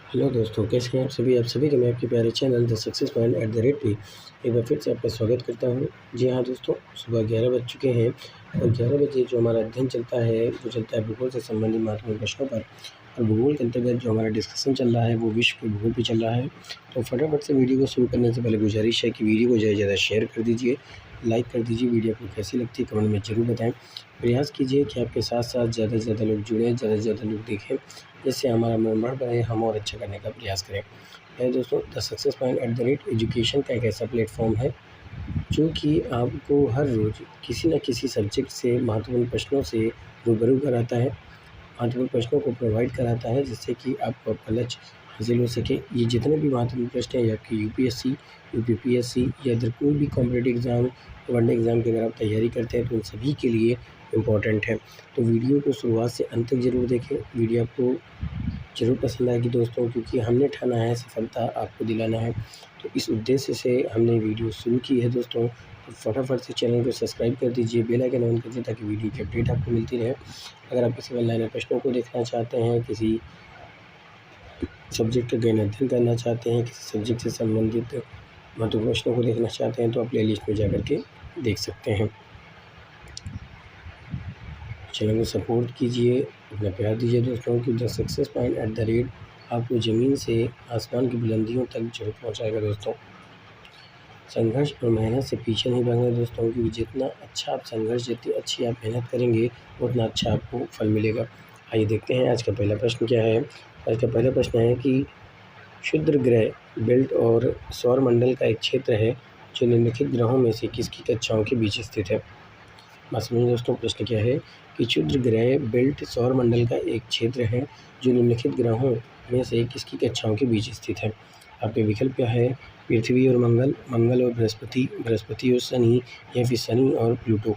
Hello दोस्तों, कैसे हैं आप सभी का मैं आपके प्यारे channel the success point at the rate पे एक बार फिर से आपका स्वागत करता हूं। जी हाँ दोस्तों, सुबह 11 बज चुके हैं और 11 बजे जो हमारा अध्ययन चलता है वो चलता है भूगोल से संबंधित महत्वपूर्ण प्रश्नों पर। और भूगोल के अंतर्गत जो हमारा डिस्कशन चल रहा है वो विश्व के भूगोल पे चल रहा है। तो फटाफट से वीडियो को शुरू करने से पहले गुजारिश है कि वीडियो को ज़्यादा से ज़्यादा शेयर कर दीजिए, लाइक कर दीजिए। वीडियो आपको कैसी लगती है कमेंट में ज़रूर बताएँ। प्रयास कीजिए कि आपके साथ साथ ज़्यादा से ज़्यादा लोग जुड़ें, ज़्यादा से ज़्यादा लोग देखें, जिससे हमारा मनोबल बढ़े, हम और अच्छा करने का प्रयास करें। है दोस्तों, the success point at the rate education का एक ऐसा प्लेटफॉर्म है जो कि आपको हर रोज़ किसी न किसी सब्जेक्ट से महत्वपूर्ण प्रश्नों से रूबरू कराता है, महत्वपूर्ण प्रश्नों को प्रोवाइड कराता है, जिससे कि आपको आपका लक्ष्य हासिल हो सके। ये जितने भी महत्वपूर्ण प्रश्न हैं, या आपकी यूपीएससी, यूपीपीएससी या अदर कोई भी कॉम्पिटिटिव एग्ज़ाम, वनडे एग्ज़ाम की अगर आप तैयारी करते हैं तो उन सभी के लिए इम्पोर्टेंट है। तो वीडियो को शुरुआत से अंत तक ज़रूर देखें। वीडियो आपको ज़रूर पसंद आएगी दोस्तों, क्योंकि हमने ठाना है सफलता आपको दिलाना है। तो इस उद्देश्य से हमने वीडियो शुरू की है दोस्तों। तो फटाफट से चैनल को सब्सक्राइब कर दीजिए, बेल आइकन ऑन कर दीजिए ताकि वीडियो की अपडेट आपको मिलती रहे। अगर आप किसी ऑनलाइन प्रश्नों को देखना चाहते हैं, किसी सब्जेक्ट का गहन अध्ययन करना चाहते हैं, किसी सब्जेक्ट से संबंधित महत्वपूर्ण प्रश्नों को देखना चाहते हैं, तो आप प्लेलिस्ट में जाकर के देख सकते हैं। चैनल को सपोर्ट कीजिए, अपना प्यार दीजिए दोस्तों, कि the success point at the rate आपको ज़मीन से आसमान की बुलंदियों तक जरूर पहुंचाएगा दोस्तों। संघर्ष और मेहनत से पीछे नहीं भागना दोस्तों, क्योंकि जितना अच्छा आप संघर्ष, जितनी अच्छी आप मेहनत करेंगे, उतना अच्छा आपको फल मिलेगा। आइए देखते हैं आज का पहला प्रश्न क्या है। आज का पहला प्रश्न है कि क्षुद्र ग्रह बेल्ट और सौरमंडल का एक क्षेत्र है जो निम्नलिखित ग्रहों में से किसकी कक्षाओं के बीच स्थित है। बस सुनिए दोस्तों, प्रश्न क्या है कि क्षुद्र ग्रह बेल्ट सौरमंडल का एक क्षेत्र है जो निम्नलिखित ग्रहों में से किसकी कक्षाओं के बीच स्थित है। आपके विकल्प क्या है, पृथ्वी और मंगल, मंगल और बृहस्पति, बृहस्पति और शनि, या फिर शनि और प्लूटो।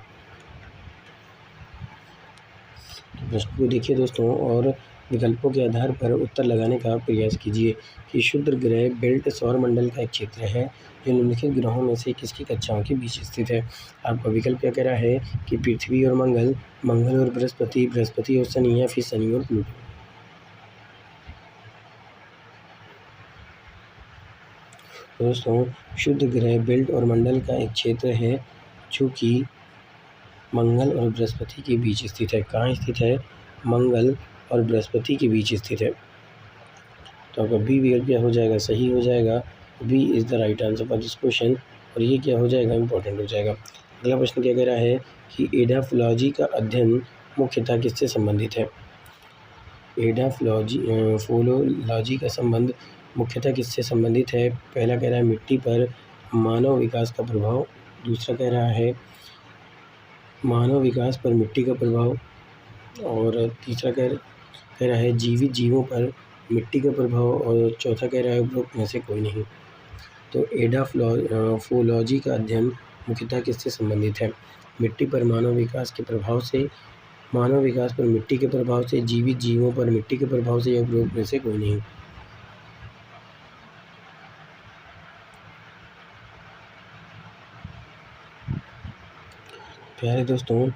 तो प्रश्न को देखिए दोस्तों और विकल्पों के आधार पर उत्तर लगाने का प्रयास कीजिए कि क्षुद्र ग्रह बेल्ट सौरमंडल का एक क्षेत्र है जो निम्नलिखित ग्रहों में से किसकी कक्षाओं के बीच स्थित है। आपका विकल्प क्या कह रहा है कि पृथ्वी और मंगल, मंगल और बृहस्पति, बृहस्पति और शनि, या फिर शनि और प्लूटो। दोस्तों, क्षुद्र ग्रह बेल्ट और मंडल का एक क्षेत्र है जो कि मंगल और बृहस्पति के बीच स्थित है। कहाँ स्थित है? मंगल और बृहस्पति के बीच स्थित है। तो आपका बी विकल्प क्या हो जाएगा? सही हो जाएगा। B is the right answer for this question. और ये क्या हो जाएगा? इम्पोर्टेंट हो जाएगा। अगला प्रश्न क्या कह रहा है कि एडाफोलॉजी का अध्ययन मुख्यतः किससे संबंधित है। फोलोलॉजी का संबंध मुख्यतः किससे संबंधित है। पहला कह रहा है मिट्टी पर मानव विकास का प्रभाव, दूसरा कह रहा है मानव विकास पर मिट्टी का प्रभाव, और तीसरा कह रहा है जीवित जीवों पर मिट्टी का प्रभाव, और चौथा कह रहा है उपरोक्त में से कोई नहीं। तो एडाफोलॉजी का अध्ययन मुख्यतः किससे संबंधित है। मिट्टी पर मानव विकास के प्रभाव से, मानव विकास पर मिट्टी के प्रभाव से, जीवित जीवों पर मिट्टी के प्रभाव से, या उपरोक्त में से कोई नहीं। प्यारे दोस्तों,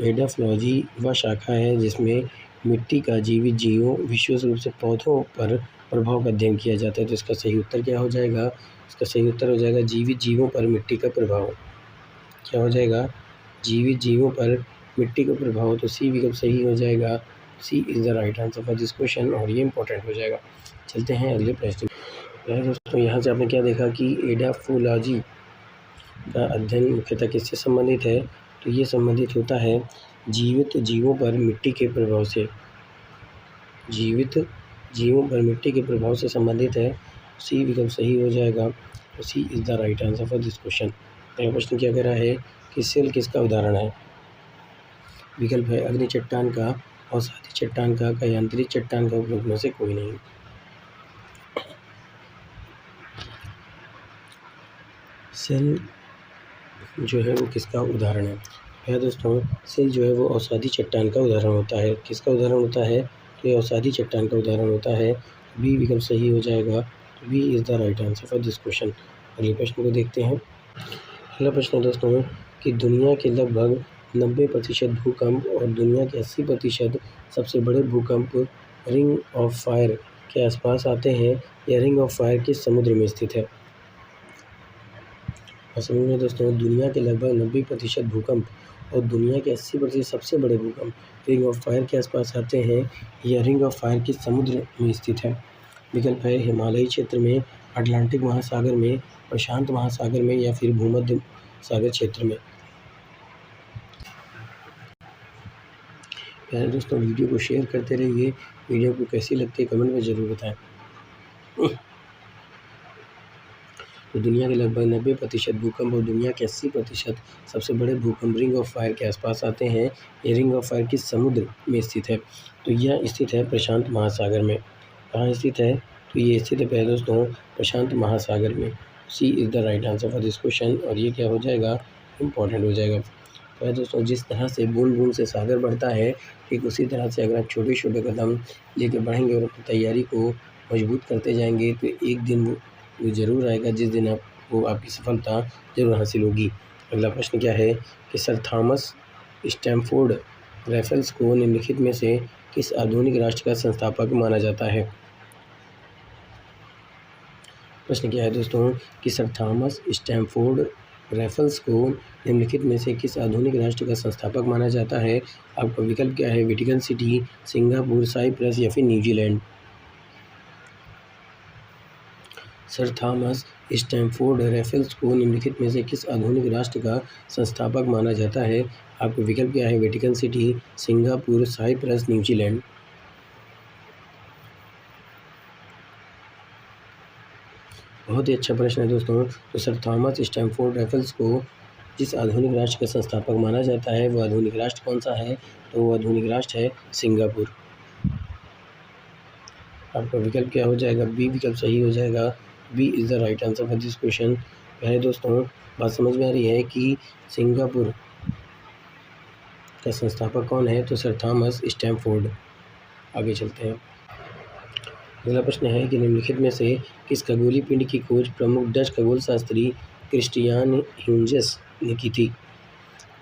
एडाफोलॉजी वह शाखा है जिसमें मिट्टी का जीवित जीवों, विशेष रूप से पौधों पर प्रभाव का अध्ययन किया जाता है। तो इसका सही उत्तर क्या हो जाएगा? इसका सही उत्तर हो जाएगा जीवित जीवों पर मिट्टी का प्रभाव। क्या हो जाएगा? जीवित जीवों पर मिट्टी का प्रभाव। तो सी विकल्प सही हो जाएगा। C is the right answer for this question, और ये इंपॉर्टेंट हो जाएगा। चलते हैं अगले प्रश्न। दोस्तों, यहाँ से आपने क्या देखा कि एडाफोलॉजी का अध्ययन मुख्यतः किससे संबंधित है। तो ये संबंधित होता है जीवित जीवों पर मिट्टी के प्रभाव से। जीवित जीवों पर मिट्टी के प्रभाव से संबंधित है। सी विकल्प सही हो जाएगा। C is the right answer for this question. अगला प्रश्न क्या कह रहा है कि सेल किसका उदाहरण है। विकल्प है अग्नि चट्टान का, औषधि चट्टान का, यांत्रिक चट्टान का, उपरोक्त में से कोई नहीं। सेल जो है वो किसका उदाहरण है दोस्तों। सेल जो है वो औषधि चट्टान का उदाहरण होता है। किसका उदाहरण होता है? तो ये औषधि चट्टान का उदाहरण होता है। बी विकल्प सही हो जाएगा। तो B is the right answer for this question. अगले प्रश्न को देखते हैं। अगला प्रश्न है दोस्तों कि दुनिया के लगभग 90% भूकंप और दुनिया के 80% सबसे बड़े भूकंप रिंग ऑफ फायर के आसपास आते हैं। यह रिंग ऑफ फायर किस समुद्र में स्थित है? और समझिए दोस्तों, दुनिया के लगभग 90% भूकंप और दुनिया के 80% सबसे बड़े भूकंप रिंग ऑफ फायर के आसपास आते हैं। यह रिंग ऑफ फायर किस समुद्र में स्थित है? विकल्प है हिमालयी क्षेत्र में, अटलांटिक महासागर में, प्रशांत महासागर में या फिर भूमध्य सागर क्षेत्र में। प्यारे दोस्तों, वीडियो को शेयर करते रहिए। वीडियो को कैसी लगती है कमेंट में ज़रूर बताएं। तो दुनिया के लगभग 90% भूकंप और दुनिया के 80% सबसे बड़े भूकंप रिंग ऑफ फायर के आसपास आते हैं। ये रिंग ऑफ फायर किस समुद्र में स्थित है? तो यह स्थित है प्रशांत महासागर में। कहाँ स्थित है? तो ये स्थित है प्यारे दोस्तों प्रशांत महासागर में। C is the right answer for this question. और ये क्या हो जाएगा? इम्पॉर्टेंट हो जाएगा। प्यारे दोस्तों, जिस तरह से बूंद बूंद से सागर बढ़ता है, ठीक उसी तरह से अगर आप छोटे छोटे कदम लेकर बढ़ेंगे और अपनी तैयारी को मजबूत करते जाएंगे तो एक दिन वो ज़रूर आएगा जिस दिन आपको आपकी सफलता ज़रूर हासिल होगी। अगला प्रश्न क्या है कि सर थॉमस स्टैमफोर्ड रैफल्स को निम्नलिखित में से किस आधुनिक राष्ट्र का संस्थापक माना जाता है? प्रश्न क्या है दोस्तों कि सर थॉमस स्टैमफोर्ड रैफल्स को निम्नलिखित में से किस आधुनिक राष्ट्र का संस्थापक माना जाता है? आपका विकल्प क्या है? वेटिकन सिटी, सिंगापुर, साइप्रस या फिर New Zealand. Sir Thomas Stamford Raffles को निम्नलिखित में से किस आधुनिक राष्ट्र का संस्थापक माना जाता है? आपका विकल्प क्या है? Vatican city, Singapore, Cyprus, New Zealand. बहुत ही अच्छा प्रश्न है दोस्तों। तो सर थॉमस स्टैमफोर्ड रैफल्स को जिस आधुनिक राष्ट्र का संस्थापक माना जाता है वो आधुनिक राष्ट्र कौन सा है? तो वो आधुनिक राष्ट्र है सिंगापुर। आपका विकल्प क्या हो जाएगा? बी विकल्प सही हो जाएगा। B is the right answer for this question. पहले दोस्तों बात समझ में आ रही है कि सिंगापुर का संस्थापक कौन है? तो सर थॉमस स्टैमफोर्ड। आगे चलते हैं। अगला प्रश्न है कि निम्नलिखित में से किस खगोलीय पिंड की खोज प्रमुख डच खगोल शास्त्री क्रिस्टियान ह्यूजेंस ने की थी?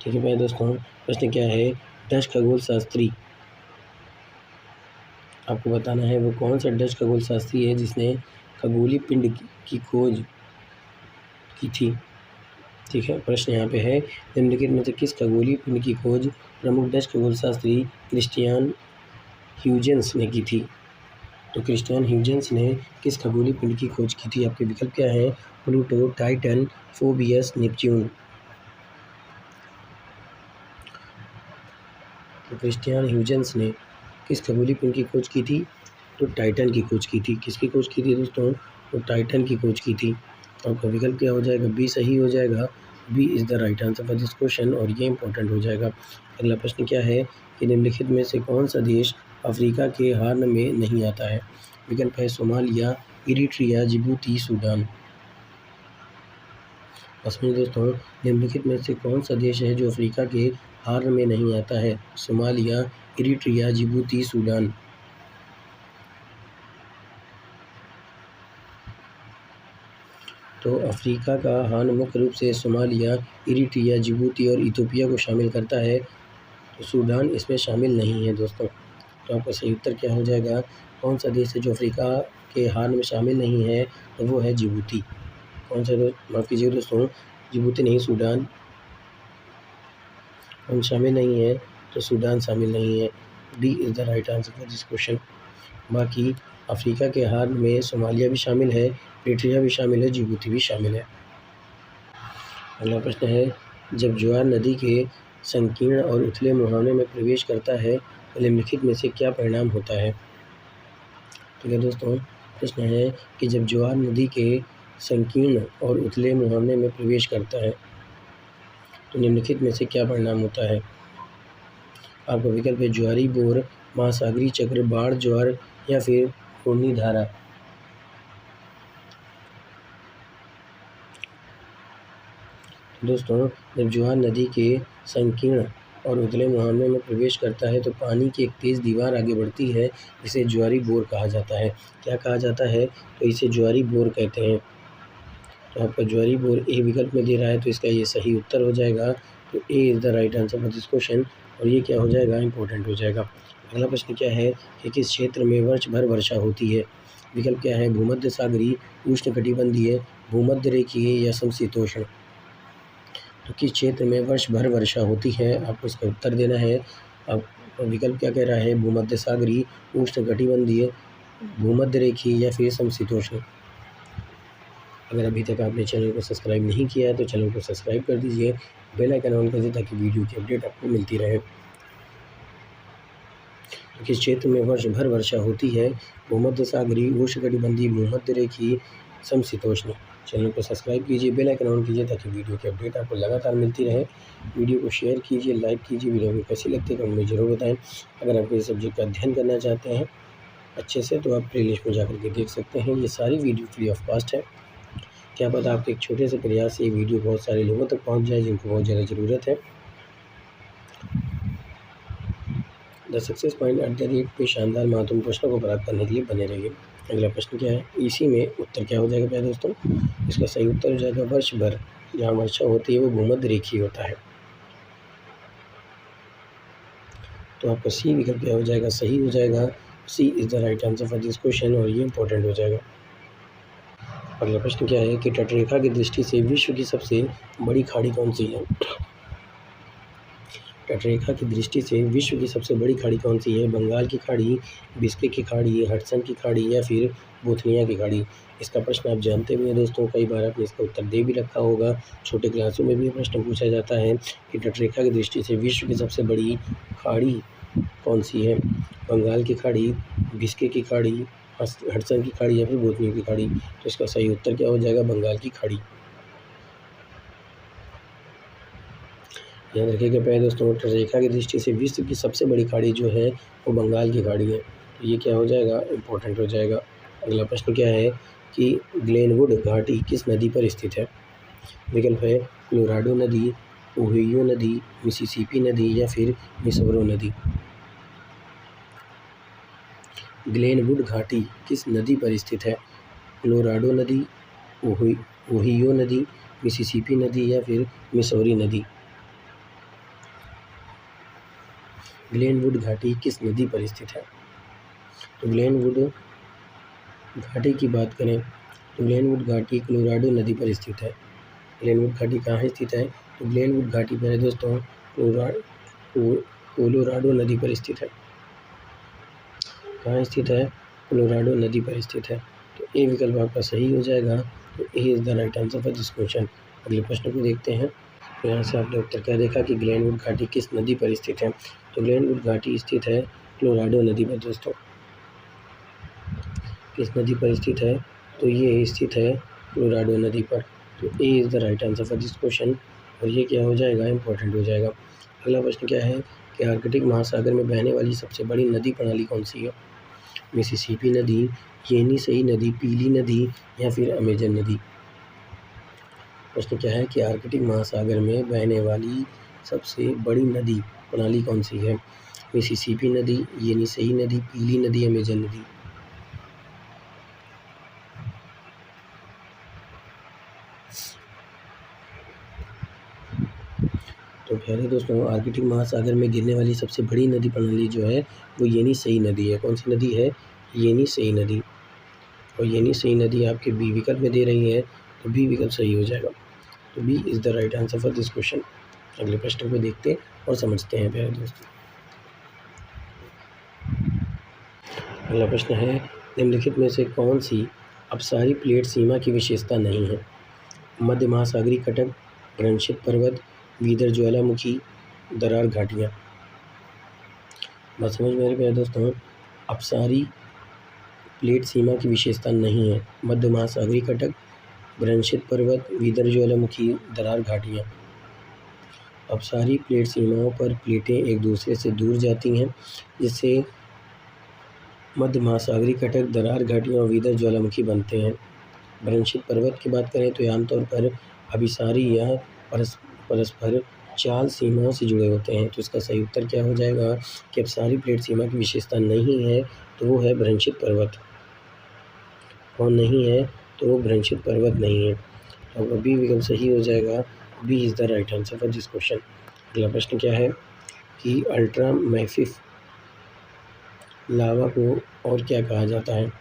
ठीक है भाई दोस्तों, प्रश्न क्या है? डच खगोल शास्त्री, आपको बताना है वो कौन सा डच खगोल शास्त्री है जिसने खगोलीय पिंड की खोज की थी। ठीक है, प्रश्न यहाँ पे है निम्नलिखित में से किस खगोलीय पिंड की खोज प्रमुख डच खगोल शास्त्री क्रिस्टियान ह्यूजेंस ने की थी? तो क्रिस्टियान ह्यूजेंस ने किस खगोलीय पिंड की खोज की थी? आपके विकल्प क्या है? Pluto, Titan, phobias, Neptune. तो क्रिस्टियान ह्यूजेंस ने किस खगोलीय पिंड की खोज की थी? तो टाइटन की खोज की थी। किसकी खोज की थी दोस्तों? तो टाइटन की खोज की थी। आपका विकल्प क्या हो जाएगा? बी सही हो जाएगा। B is the right answer for this question. और ये इंपॉर्टेंट हो जाएगा। अगला प्रश्न क्या है कि निम्नलिखित में से कौन सा देश अफ्रीका के हार्न में नहीं आता है? विकल्प है सोमालिया, इरिट्रिया, जिबूती, सूडान। इसमें दोस्तों निम्नलिखित में से कौन सा देश है जो अफ्रीका के हार्न में नहीं आता है? Somalia, Eritrea, Djibouti, Sudan. तो अफ्रीका का हार्न मुख्य रूप से सोमालिया, इरिट्रिया, जिबूती और इथियोपिया को शामिल करता है। तो सूडान इसमें शामिल नहीं है दोस्तों। तो आपका सही उत्तर क्या हो जाएगा? कौन सा देश है जो अफ्रीका के हार्न में शामिल नहीं है? तो वो है जिबूती। कौन सा माफ़ कीजिएगा दोस्तों, जिबूती नहीं, सूडान हम शामिल नहीं है। तो सूडान शामिल नहीं है। D is the right answer for this question. बाकी अफ्रीका के हार्न में सोमालिया भी शामिल है, इरिट्रिया भी शामिल है, जिबूती भी शामिल है। अगला प्रश्न है जब ज्वार नदी के संकीर्ण और उथले मुहाने में प्रवेश करता है तो निम्नलिखित में से क्या परिणाम होता है? ठीक है दोस्तों, प्रश्न है कि जब ज्वार नदी के संकीर्ण और उथले मुहाने में प्रवेश करता है तो निम्नलिखित में से क्या परिणाम होता है? आपका विकल्प है ज्वारी बोर, महासागरीय चक्र, बाढ़ ज्वार या फिर घूर्णी धारा। दोस्तों जब ज्वार नदी के संकीर्ण और उथले मुहाने में प्रवेश करता है तो पानी की एक तेज़ दीवार आगे बढ़ती है जिसे ज्वारी बोर कहा जाता है। क्या कहा जाता है? तो इसे ज्वारी बोर कहते हैं। तो आपका ज्वारी बोर ए विकल्प में दे रहा है तो इसका ये सही उत्तर हो जाएगा। तो A is the right answer for this question. और ये क्या हो जाएगा? इंपॉर्टेंट हो जाएगा। अगला प्रश्न क्या है कि किस क्षेत्र में वर्ष भर वर्षा होती है? विकल्प क्या है? भूमध्य सागरीय, उष्णकटिबंधीय, भूमध्य रेखीय या समशीतोष्ण। तो किस क्षेत्र में वर्ष भर वर्षा होती है, आपको इसका उत्तर देना है। अब विकल्प क्या कह रहा है? भूमध्य सागरीय, उष्णकटिबंधीय, भूमध्य रेखीय या फिर समशीतोष्ण। अगर अभी तक आपने चैनल को सब्सक्राइब नहीं किया है तो चैनल को सब्सक्राइब कर दीजिए, बेल आइकन ऑन कर दीजिए ताकि वीडियो की अपडेट आपको मिलती रहे। तो किस क्षेत्र में वर्ष भर वर्षा होती है? भूमध्य सागरीय, उष्णकटिबंधीय, भूमध्य रेखीय, समशीतोष्ण। चैनल को सब्सक्राइब कीजिए, बेल आइकन ऑन कीजिए ताकि वीडियो की अपडेट आपको लगातार मिलती रहे। वीडियो को शेयर कीजिए, लाइक कीजिए। वीडियो को कैसी लगती है तो हमें ज़रूर बताएं। अगर आप किसी सब्जेक्ट का अध्ययन करना चाहते हैं अच्छे से तो आप प्लेलिस्ट में जाकर के देख सकते हैं। ये सारी वीडियो फ्री ऑफ कॉस्ट है। क्या पता आपके एक छोटे से प्रयास से ये वीडियो बहुत सारे लोगों तक पहुंच जाए जिनको बहुत ज़्यादा ज़रूरत है। The success point at the rate पे शानदार महत्वपूर्ण प्रश्नों को प्राप्त करने के लिए बने रहिए। अगला प्रश्न क्या है? इसी में उत्तर क्या हो जाएगा प्यारे दोस्तों? इसका सही उत्तर हो जाएगा वर्ष भर जहाँ वर्षा होती है वो भूमध्य रेखीय होता है। तो आपका सी विकल्प क्या हो जाएगा? सही हो जाएगा। C is the right answer for this question और ये इंपॉर्टेंट हो जाएगा। अगला प्रश्न क्या है कि तटरेखा की दृष्टि से विश्व की सबसे बड़ी खाड़ी कौन सी है? तटरेखा की दृष्टि से विश्व की सबसे बड़ी खाड़ी कौन सी है? बंगाल की खाड़ी, बिस्के की खाड़ी, हडसन की खाड़ी या फिर बोथनिया की खाड़ी। इसका प्रश्न आप जानते भी हैं दोस्तों, कई बार आपने इसका उत्तर दे भी रखा होगा। छोटे क्लासों में भी प्रश्न पूछा जाता है कि तटरेखा की दृष्टि से विश्व की सबसे बड़ी खाड़ी कौन सी है? बंगाल की खाड़ी, बिस्के की खाड़ी, हडसन की खाड़ी या फिर बोथनिया की खाड़ी। तो इसका सही उत्तर क्या हो जाएगा? बंगाल की खाड़ी। ध्यान रखिएगा प्यारे दोस्तों, तटरेखा की दृष्टि से विश्व की सबसे बड़ी खाड़ी जो है वो बंगाल की खाड़ी है। तो ये क्या हो जाएगा? इम्पोर्टेंट हो जाएगा। अगला प्रश्न क्या है कि ग्लेनवुड घाटी किस नदी पर स्थित है? विकल्प है कोलोराडो नदी, ओहियो नदी, मिसिसिपी नदी या फिर मिसौरी नदी। ग्लेनवुड घाटी किस नदी पर स्थित है? कोलोराडो नदी, ओहियो नदी, मिसिसिपी नदी या फिर मिसौरी नदी। ग्लेनवुड घाटी किस नदी पर स्थित है? तो ग्लेनवुड घाटी की बात करें तो ग्लेनवुड घाटी कोलोराडो नदी पर स्थित है। ग्लेनवुड घाटी कहाँ स्थित है? तो ग्लेनवुड घाटी मेरे दोस्तों कोलोराडो नदी पर स्थित है। कहाँ स्थित है? कोलोराडो नदी पर स्थित है। तो ए विकल्प आपका सही हो जाएगा। तो A is the right answer for this question. अगले प्रश्न को देखते हैं। तो यहाँ से आपने उत्तर क्या देखा कि ग्लेनवुड घाटी किस नदी पर स्थित है? तो ग्लेनवुड घाटी स्थित है कोलोराडो नदी पर दोस्तों। किस नदी पर स्थित है? तो ये स्थित है कोलोराडो नदी पर। तो A is the right answer for this question और ये क्या हो जाएगा? इंपॉर्टेंट हो जाएगा। अगला प्रश्न क्या है कि आर्कटिक महासागर में बहने वाली सबसे बड़ी नदी प्रणाली कौन सी है? मिसिसिपी नदी, येनिसई नदी, पीली नदी या फिर अमेजन नदी। प्रश्न क्या है कि आर्कटिक महासागर में बहने वाली सबसे बड़ी नदी प्रणाली कौन सी है? मिसिसिपी नदी, येनिसई नदी, पीली नदी, अमेजन नदी। तो प्यारे दोस्तों, आर्कटिक महासागर में गिरने वाली सबसे बड़ी नदी प्रणाली जो है वो येनिसई नदी है। कौन सी नदी है? येनिसई नदी। और येनिसई नदी आपके बी विकल्प में दे रही है तो बी विकल्प सही हो जाएगा। तो B is the right answer for this question. अगले प्रश्न को देखते और समझते हैं प्यारे दोस्तों। अगला प्रश्न है निम्नलिखित में से कौन सी अपसारी प्लेट सीमा की विशेषता नहीं है? मध्य महासागरीय कटक, ग्रंशित पर्वत, वीदर ज्वालामुखी, दरार घाटियाँ। बात समझ में आ रही है दोस्तों? अपसारी प्लेट सीमा की विशेषता नहीं है। मध्य महासागरीय कटक, ग्रंशित पर्वत, वीदर ज्वालामुखी, दरार घाटियाँ। अपसारी प्लेट सीमाओं पर प्लेटें एक दूसरे से दूर जाती हैं जिससे मध्य महासागरीय कटक, दरार घाटियाँ और वीदर ज्वालामुखी बनते हैं। ग्रंशित पर्वत की बात करें तो ये आमतौर पर अभिसारी या परस्पर चाल सीमाओं से जुड़े होते हैं। तो इसका सही उत्तर क्या हो जाएगा कि अपसारी प्लेट सीमा की विशेषता नहीं है तो वो है ग्रंशित पर्वत। कौन नहीं है? तो वो ग्रंशित पर्वत नहीं है। तो बी विकल्प सही हो जाएगा। B is the right answer for this question. अगला प्रश्न क्या है कि अल्ट्रा मैसिव लावा को और क्या कहा जाता है?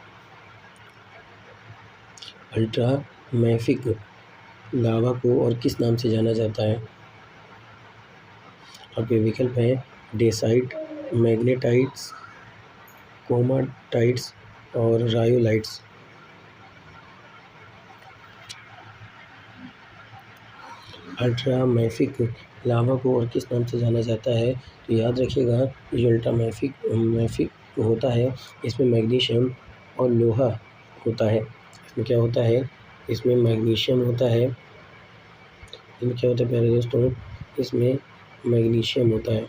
अल्ट्रा मैफिक लावा को और किस नाम से जाना जाता है? आपके विकल्प हैं डेसाइट, मैग्नेटाइट्स, कोमाटाइट्स और रायोलाइट्स। अल्ट्रा मैफिक लावा को और किस नाम से जाना जाता है? तो याद रखिएगा, ये अल्ट्रा मैफिक होता है, इसमें मैग्नीशियम और लोहा होता है। इसमें क्या होता है? इसमें मैग्नीशियम होता है। इसमें क्या होता है प्यारे दोस्तों? इसमें मैग्नीशियम होता है।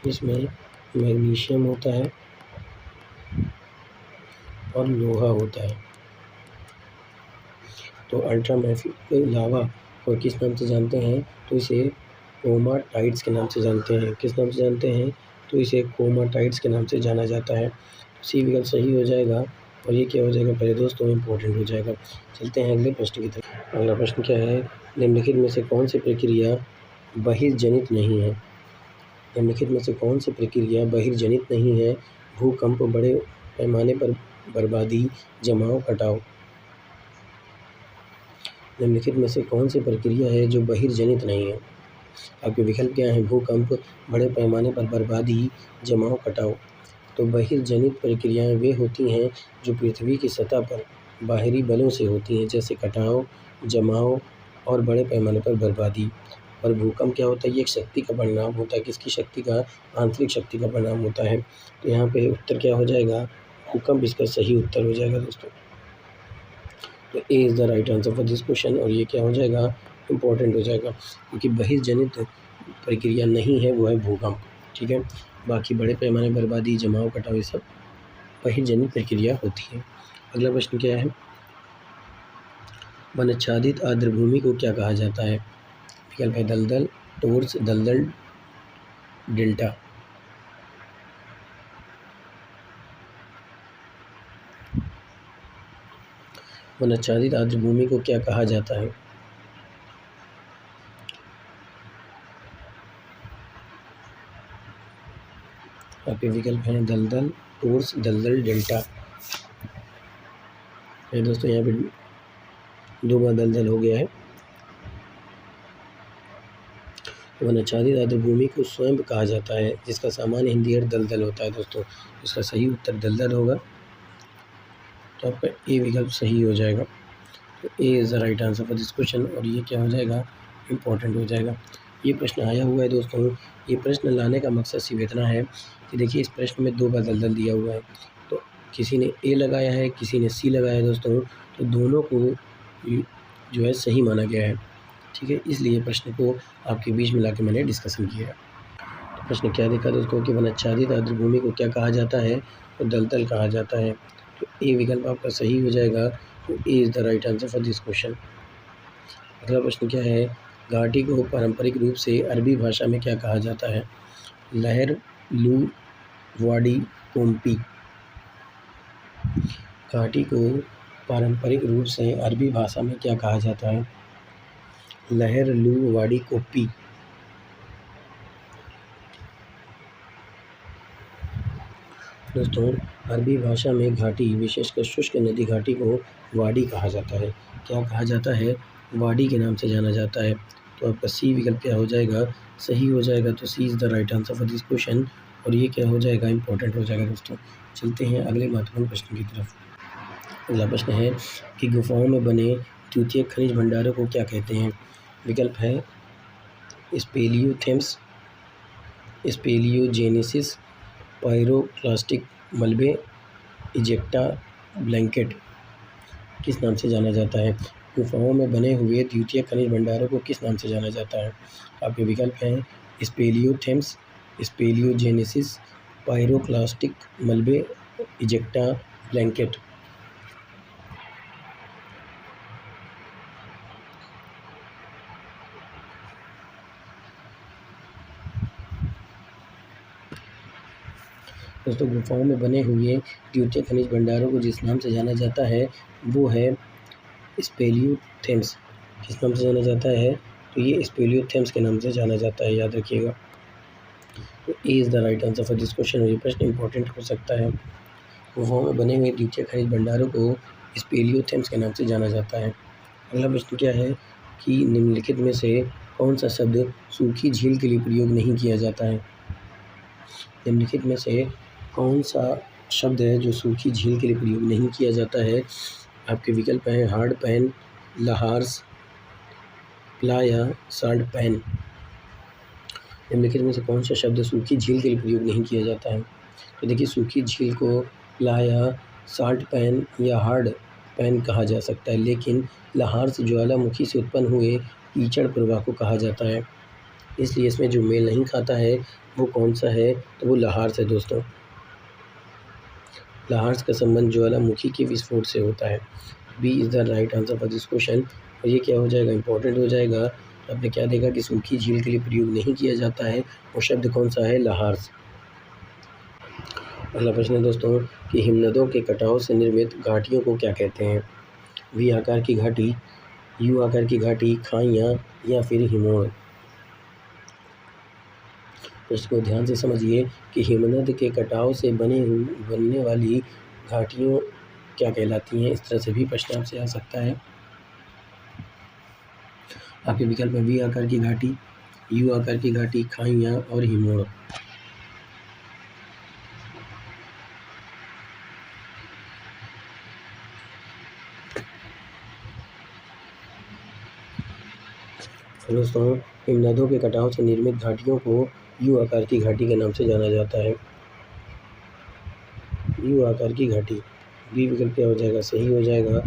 इसमें मैग्नीशियम होता है और लोहा होता है। तो अल्ट्रा मैफिक लावा और किस नाम से जानते हैं? तो इसे कोमाटाइट्स के नाम से जानते हैं। किस नाम से जानते हैं? तो इसे कोमाटाइट्स के नाम से जाना जाता है। सी विकल्प सही हो जाएगा और ये क्या हो जाएगा प्यारे दोस्तों? इम्पोर्टेंट हो जाएगा। चलते हैं अगले प्रश्न की तरफ। अगला प्रश्न क्या है? निम्नलिखित में से कौन सी प्रक्रिया बहिर्जनित नहीं है? निम्नलिखित में से कौन सी प्रक्रिया बहिर्जनित नहीं है? भूकंप, बड़े पैमाने पर बर्बादी, जमाव, कटाव। निम्नलिखित में से कौन सी प्रक्रिया है जो बहिर्जनित नहीं है? आपके विकल्प क्या हैं? भूकंप, बड़े पैमाने पर बर्बादी, जमाव, कटाव। तो बहिर्जनित प्रक्रियाएं वे होती हैं जो पृथ्वी की सतह पर बाहरी बलों से होती हैं, जैसे कटाव, जमाव और बड़े पैमाने पर बर्बादी। और भूकंप क्या होता है? ये एक शक्ति का परिणाम होता है। किसकी शक्ति का? आंतरिक शक्ति का परिणाम होता है। तो यहाँ पे उत्तर क्या हो जाएगा? भूकंप इसका सही उत्तर हो जाएगा दोस्तों। तो A is the right answer for this question और ये क्या हो जाएगा? इम्पोर्टेंट हो जाएगा, क्योंकि बहिर्जनित प्रक्रिया नहीं है, वो है भूकंप। ठीक है, बाकी बड़े पैमाने बर्बादी, जमाव, कटाव ये सब बहिर्जनित प्रक्रिया होती है। अगला प्रश्न क्या है? वनाच्छादित आर्द्रभूमि को क्या कहा जाता है? विकल्प है दलदल, टोर्स, दलदल, डेल्टा। वनाच्छादित आर्द्रभूमि को क्या कहा जाता है? आपके विकल्प हैं दलदल, टोर्स, दलदल, डेल्टा। दोस्तों यहाँ पे 2 बार दलदल हो गया है। वनाच्छादित आर्द्रभूमि को स्वयं कहा जाता है, जिसका सामान्य हिंदी अर्थ दलदल होता है दोस्तों। इसका सही उत्तर दलदल होगा, तो आपका ए विकल्प सही हो जाएगा। तो A is the right answer for this question और ये क्या हो जाएगा? इम्पोर्टेंट हो जाएगा। ये प्रश्न आया हुआ है दोस्तों। ये प्रश्न लाने का मकसद सिर्फ इतना है कि देखिए, इस प्रश्न में 2 बार दलदल दिया हुआ है, तो किसी ने ए लगाया है, किसी ने सी लगाया है दोस्तों, तो दोनों को जो है सही माना गया है। ठीक है, इसलिए प्रश्न को आपके बीच में लाके मैंने डिस्कशन किया। तो प्रश्न क्या देखा दोस्तों कि वनाच्छादित आर्द्रभूमि को क्या कहा जाता है? तो दलदल कहा जाता है। तो ए विकल्प आपका सही हो जाएगा। तो A is the right answer for this question. अगला प्रश्न क्या है? घाटी को पारंपरिक रूप से अरबी भाषा में क्या कहा जाता है? लहर, लू, वाडी, कोम्पी। घाटी को पारंपरिक रूप से अरबी भाषा में क्या कहा जाता है? लहर, लू, वाडी, कोप्पी। दोस्तों, अरबी भाषा में घाटी, विशेषकर शुष्क नदी घाटी को वाडी कहा जाता है। क्या कहा जाता है? वाडी के नाम से जाना जाता है। तो आपका सी विकल्प क्या हो जाएगा? सही हो जाएगा। तो C is the right answer for this question और ये क्या हो जाएगा? इम्पोर्टेंट हो जाएगा दोस्तों। चलते हैं अगले महत्वपूर्ण प्रश्न की तरफ। अगला प्रश्न है कि गुफाओं में बने द्वितीय खनिज भंडारों को क्या कहते हैं? विकल्प है स्पेलियोथेम्स, स्पेलियोजेनेसिस, पायरोक्लास्टिक मलबे, इजेक्टा, ब्लैंकेट। किस नाम से जाना जाता है? गुफाओं में बने हुए द्वितीय खनिज भंडारों को किस नाम से जाना जाता है? आपके विकल्प हैं स्पेलियोथेम्स, स्पेलियोजेनेसिस, पायरोक्लास्टिक मलबे, इजेक्टा, ब्लैंकेट। दोस्तों, गुफाओं में बने हुए द्वितीय खनिज भंडारों को जिस नाम से जाना जाता है वो है स्पेलियोथेम्स। किस नाम से जाना जाता है? तो ये स्पेलियोथेम्स के नाम से जाना जाता है, याद रखिएगा। तो A is the right answer for this question. और ये प्रश्न इंपॉर्टेंट हो सकता है। गुफाओं में बने हुए द्वितीय खनिज भंडारों को स्पेलियोथेम्स के नाम से जाना जाता है। अगला प्रश्न क्या है कि निम्नलिखित में से कौन सा शब्द सूखी झील के लिए प्रयोग नहीं किया जाता है। निम्नलिखित में से कौन सा शब्द है जो सूखी झील के लिए प्रयोग नहीं किया जाता है। आपके विकल्प हैं hard pan, lahars, playa, salt pan. निम्नलिखित में से कौन सा शब्द सूखी झील के लिए प्रयोग नहीं किया जाता है। तो देखिए सूखी झील को प्लाया, साल्ट पैन या हार्ड पैन कहा जा सकता है, लेकिन लहार्स ज्वालामुखी से उत्पन्न हुए कीचड़ प्रवाह को कहा जाता है। इसलिए इसमें जो मेल नहीं खाता है वो कौन सा है, तो वो लहार्स है दोस्तों। लहार्स का संबंध ज्वालामुखी के विस्फोट से होता है। B is the right answer for this question. और ये क्या हो जाएगा, इंपॉर्टेंट हो जाएगा। आपने क्या देखा कि सूखी झील के लिए प्रयोग नहीं किया जाता है, वो शब्द कौन सा है, लहार्स। अगला प्रश्न है दोस्तों कि हिमनदों के कटाव से निर्मित घाटियों को क्या कहते हैं। वी आकार की घाटी, यू आकार की घाटी, खाइयाँ या फिर हिमोड़। प्रश्न को ध्यान से समझिए कि हिमनद के कटाव से बनने वाली घाटियों क्या कहलाती हैं। इस तरह से भी प्रश्न आपसे आ सकता है। आपके विकल्प में वी आकार की घाटी, यू आकार की घाटी, खाइयाँ और हिमोड़। दोस्तों हिमनदों के कटाव से निर्मित घाटियों को यू आकार की घाटी के नाम से जाना जाता है। यू आकार की घाटी। बी विकल्प क्या हो जाएगा, सही हो जाएगा।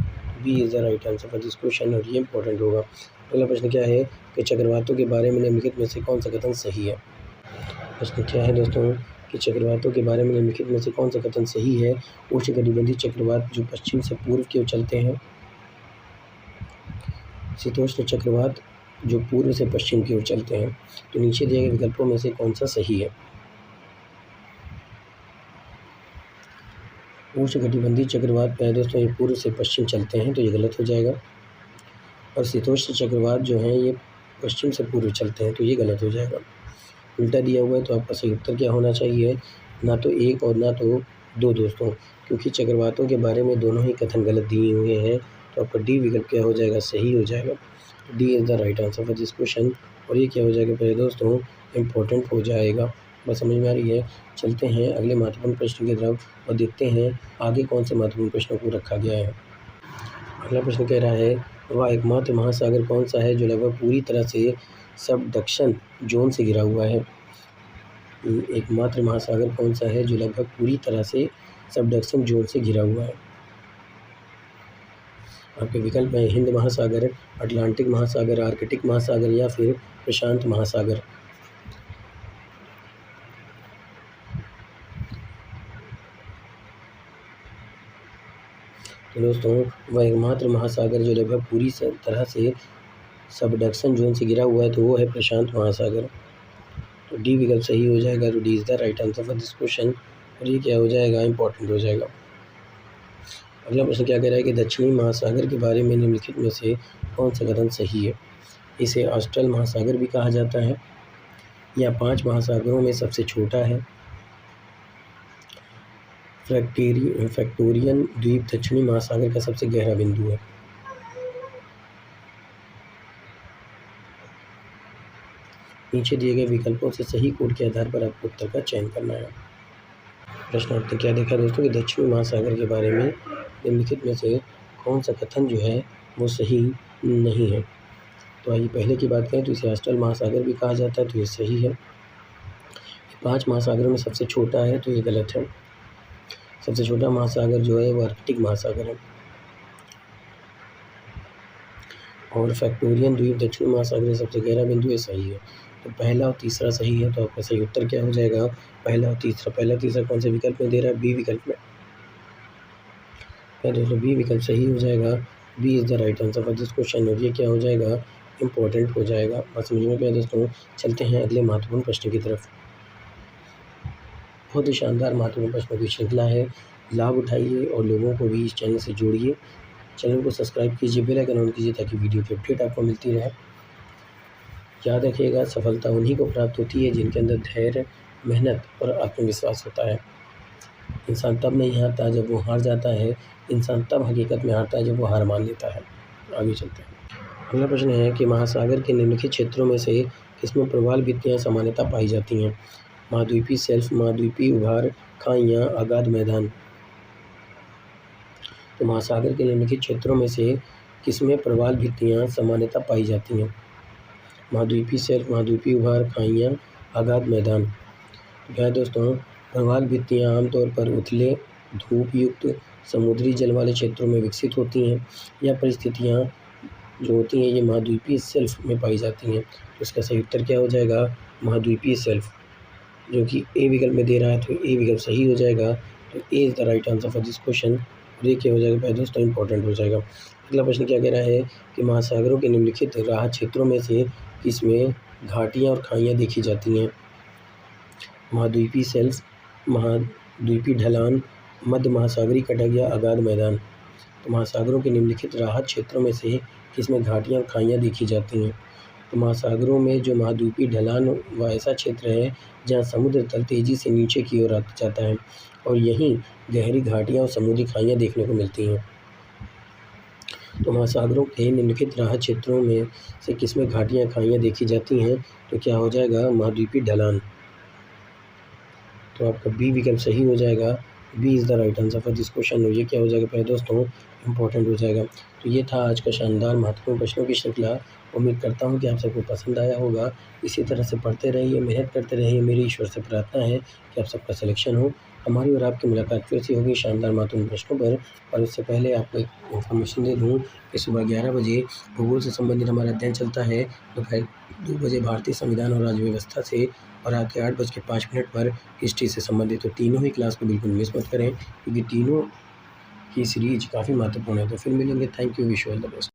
B is the right answer for this question. और ये इंपॉर्टेंट होगा। अगला प्रश्न क्या है कि चक्रवातों के बारे में निम्नलिखित में से कौन सा कथन सही है। प्रश्न क्या है दोस्तों कि चक्रवातों के बारे में निम्नलिखित में से कौन सा कथन सही है। उष्णकटिबंधीय चक्रवात जो पश्चिम से पूर्व की ओर चलते हैं, शीतोष्ण चक्रवात जो पूर्व से पश्चिम की ओर चलते हैं। तो नीचे दिए गए विकल्पों में से कौन सा सही है। उष्णकटिबंधीय चक्रवात है दोस्तों, ये पूर्व से पश्चिम चलते हैं, तो ये गलत हो जाएगा। और शीतोष्ण चक्रवात जो हैं ये पश्चिम से पूर्व चलते हैं, तो ये गलत हो जाएगा। उल्टा दिया हुआ है, तो आपका सही उत्तर क्या होना चाहिए, ना तो एक और ना तो दो दोस्तों, क्योंकि चक्रवातों के बारे में दोनों ही कथन गलत दिए हुए हैं। तो आपका डी विकल्प क्या हो जाएगा, सही हो जाएगा। D is the right answer for this question. और ये क्या हो जाएगा पहले दोस्तों, इम्पोर्टेंट हो जाएगा। बस समझ में आ रही है। चलते हैं अगले महत्वपूर्ण प्रश्न की तरफ और देखते हैं आगे कौन से महत्वपूर्ण प्रश्नों को रखा गया है। अगला प्रश्न कह रहा है वह एकमात्र महासागर कौन सा है जो लगभग पूरी तरह से सबडक्शन जोन से घिरा हुआ है। एकमात्र महासागर कौन सा है जो लगभग पूरी तरह से सबडक्शन जोन से घिरा हुआ है। आपके विकल्प हैं हिंद महासागर, अटलांटिक महासागर, आर्कटिक महासागर या फिर प्रशांत महासागर। तो दोस्तों वह एकमात्र महासागर जो लगभग पूरी तरह से सबडक्शन जोन से घिरा हुआ है, तो वो है प्रशांत महासागर। तो डी विकल्प सही हो जाएगा। तो D is the right answer for this question. और ये क्या हो जाएगा, इंपॉर्टेंट हो जाएगा। अगला प्रश्न क्या कह रहा है कि दक्षिणी महासागर के बारे में निम्नलिखित में से कौन सा कथन सही है। इसे ऑस्ट्रल महासागर भी कहा जाता है, या 5 महासागरों में सबसे छोटा है, फैक्टोरियन द्वीप दक्षिणी महासागर का सबसे गहरा बिंदु है। नीचे दिए गए विकल्पों से सही कोड के आधार पर आपको उत्तर का चयन करना है। प्रश्न आपने क्या देखा दोस्तों कि दक्षिणी महासागर के बारे में निम्नलिखित में से कौन सा कथन जो है वो सही नहीं है। तो आइए पहले की बात करें तो इसे ऑस्ट्रल महासागर भी कहा जाता है, तो ये सही है। 5 महासागरों में सबसे छोटा है, तो ये गलत है। सबसे छोटा महासागर जो है वो आर्कटिक महासागर है। और फैक्टोरियन द्वीप दक्षिणी महासागर का सबसे गहरा बिंदु है, सही है। तो पहला और तीसरा सही है। तो आपका सही उत्तर क्या हो जाएगा, पहला और तीसरा। पहला तीसरा कौन से विकल्प में दे रहा है, बी विकल्प में। दोस्तों बी विकल्प सही हो जाएगा। B is the right answer for this question. और ये क्या हो जाएगा, इम्पोर्टेंट हो जाएगा। बस समझ में क्या दोस्तों। चलते हैं अगले महत्वपूर्ण प्रश्न की तरफ। बहुत ही शानदार महत्वपूर्ण प्रश्नों की श्रृंखला है। लाभ उठाइए और लोगों को भी इस चैनल से जोड़िए। चैनल को सब्सक्राइब कीजिए, बेल आइकन ऑन कीजिए ताकि वीडियो की अपडेट आपको मिलती रहे। याद रखिएगा सफलता उन्हीं को प्राप्त होती है जिनके अंदर धैर्य, मेहनत और आत्मविश्वास होता है। इंसान तब नहीं हारता जब वो हार जाता है, इंसान तब हकीकत में हारता है जब वो हार मान लेता है। आगे चलते हैं। अगला प्रश्न है कि महासागर के निम्नलिखित क्षेत्रों में से किसमें प्रवाल भित्तियाँ सामान्यतः पाई जाती हैं? महाद्वीपीय शेल्फ, महाद्वीपीय उभार, खाइयाँ, अगाध मैदान। तो महासागर के निम्नलिखित क्षेत्रों में से किसमें प्रवाल भित्तियाँ सामान्यतः पाई जाती हैं? महाद्वीपीय शेल्फ, महाद्वीपीय उभार, खाइयाँ, अगाध मैदान। तो क्या है दोस्तों, प्रवाल भित्तियाँ आमतौर पर उथले, धूप युक्त, समुद्री जल वाले क्षेत्रों में विकसित होती हैं। यह परिस्थितियाँ जो होती हैं ये महाद्वीपीय शेल्फ में पाई जाती हैं। तो इसका सही उत्तर क्या हो जाएगा? महाद्वीपीय शेल्फ, जो कि ए विकल्प में दे रहा है, तो ए विकल्प सही हो जाएगा। तो A is the right answer for this question. और ये क्या हो जाएगा दोस्तों? इंपॉर्टेंट हो जाएगा। अगला प्रश्न क्या कह रहा है कि महासागरों के निम्नलिखित राहत क्षेत्रों में से किसमें घाटियाँ और खाइयाँ देखी जाती हैं? महाद्वीपीय शेल्फ, महाद्वीपीय ढलान, मध्य महासागरीय कटक या अगाध मैदान। तो महासागरों के निम्नलिखित राहत क्षेत्रों में से किसमें घाटियाँ और खाइयाँ देखी जाती हैं? तो महासागरों में जो महाद्वीपीय ढलान वह ऐसा क्षेत्र है जहाँ समुद्र तल तेज़ी से नीचे की ओर आता जाता है और यहीं गहरी घाटियाँ और समुद्री खाइयाँ देखने को मिलती हैं। तो महासागरों के निम्नलिखित राहत क्षेत्रों में से किसमें घाटियाँ खाइयाँ देखी जाती हैं? तो क्या हो जाएगा? महाद्वीपीय ढलान। तो आपका बी विकल्प सही हो जाएगा। B is the right answer for this question. और ये क्या हो जाएगा पहले दोस्तों? इंपॉर्टेंट हो जाएगा। तो ये था आज का शानदार महत्वपूर्ण प्रश्नों की श्रृंखला। उम्मीद करता हूँ कि आप सबको पसंद आया होगा। इसी तरह से पढ़ते रहिए, मेहनत करते रहिए। मेरी ईश्वर से प्रार्थना है कि आप सबका सिलेक्शन हो। हमारी और आपकी मुलाकात फिर से होगी शानदार महत्वपूर्ण प्रश्नों पर। और उससे पहले आपको एक इन्फॉर्मेशन दे दूँ कि सुबह 11 बजे भूगोल से संबंधित हमारा अध्ययन चलता है। दोपहर 2 बजे भारतीय संविधान और राज्य व्यवस्था से और रात के 8:05 पर हिस्ट्री से संबंधित। तो तीनों ही क्लास को बिल्कुल मिस मत करें, क्योंकि तीनों की सीरीज काफ़ी महत्वपूर्ण है। तो फिर मिलेंगे। Thank you, wish you all the best.